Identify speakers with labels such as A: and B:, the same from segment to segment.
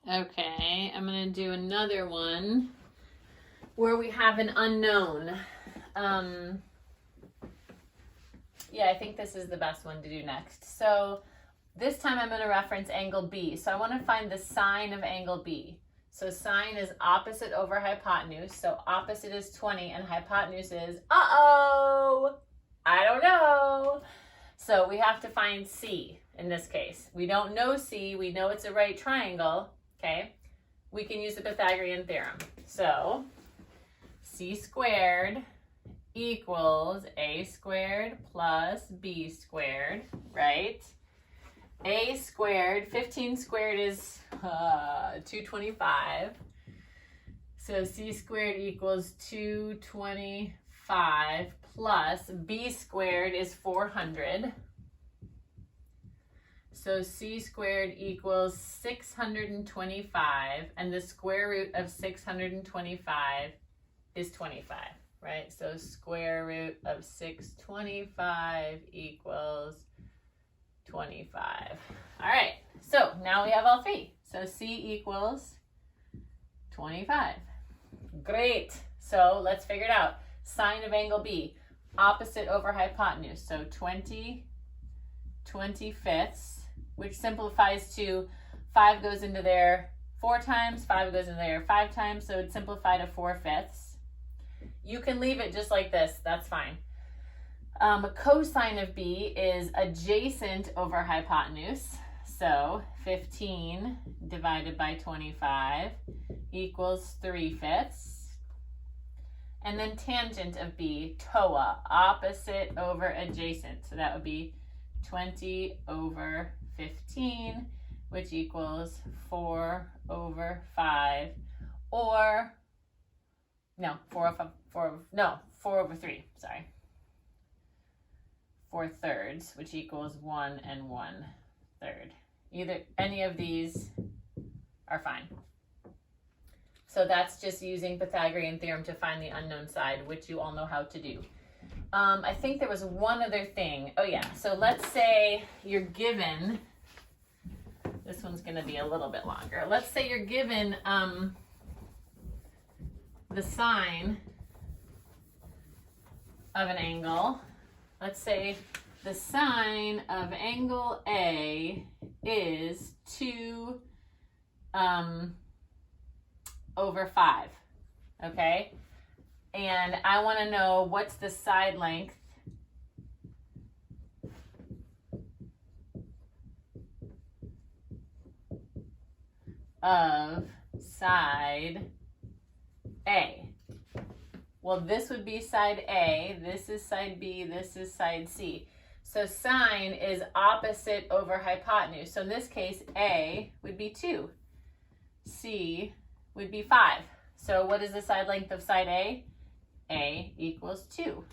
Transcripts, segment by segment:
A: Okay, I'm gonna do another one where we have an unknown. Yeah, I think this is the best one to do next. So this time I'm going to reference angle B. So I want to find the sine of angle B. So sine is opposite over hypotenuse. So opposite is 20 and hypotenuse is, uh-oh, I don't know. So we have to find C in this case. We don't know C. We know it's a right triangle. Okay. We can use the Pythagorean theorem. So C squared equals A squared plus B squared, right? A squared, 15 squared is 225. So C squared equals 225 plus B squared is 400. So C squared equals 625, and the square root of 625 is 25. Right, so square root of 625 equals 25. All right, so now we have all three. So C equals 25. Great, so let's figure it out. Sine of angle B, opposite over hypotenuse. So 20 25ths, which simplifies to 5 goes into there 4 times, 5 goes into there 5 times, so it's simplified to 4/5. You can leave it just like this, that's fine. Cosine of B is adjacent over hypotenuse. So 15 divided by 25 equals 3/5. And then tangent of B, TOA, opposite over adjacent. So that would be 20 over 15, which equals 4 over 5, or no, 4 over 3, sorry. 4/3, which equals 1 and 1/3. Either, any of these are fine. So that's just using Pythagorean theorem to find the unknown side, which you all know how to do. I think there was one other thing. Oh yeah, so let's say you're given, this one's gonna be a little bit longer. Let's say you're given the sine of an angle. Let's say the sine of angle A is 2 over 5, okay? And I want to know what's the side length of side A. Well, this would be side A, this is side B, this is side C. So sine is opposite over hypotenuse. So in this case, A would be 2. C would be 5. So what is the side length of side A? A equals 2.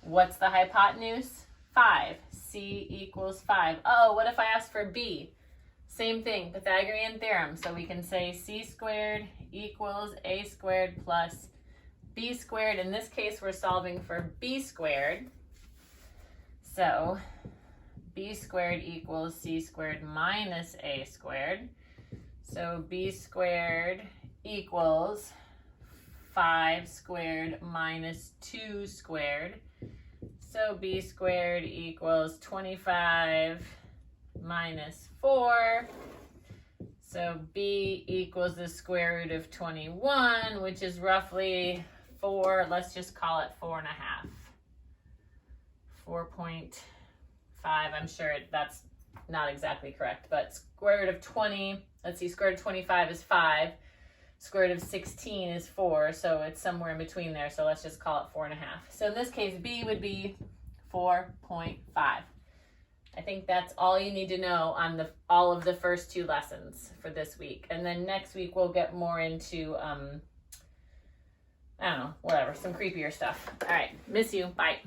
A: What's the hypotenuse? 5. C equals 5. Oh, what if I ask for B? Same thing, Pythagorean theorem. So we can say C squared equals A squared plus B squared. In this case, we're solving for B squared. So B squared equals C squared minus A squared. So B squared equals 5 squared minus 2 squared. So B squared equals 25 minus 4. So B equals the square root of 21, which is roughly 4, let's just call it 4.5. 4.5, I'm sure that's not exactly correct, but square root of 20, let's see, square root of 25 is 5. Square root of 16 is 4, so it's somewhere in between there, so let's just call it 4.5. So in this case, B would be 4.5. I think that's all you need to know on all of the first 2 lessons for this week. And then next week, we'll get more into, I don't know, whatever, some creepier stuff. All right, miss you, bye.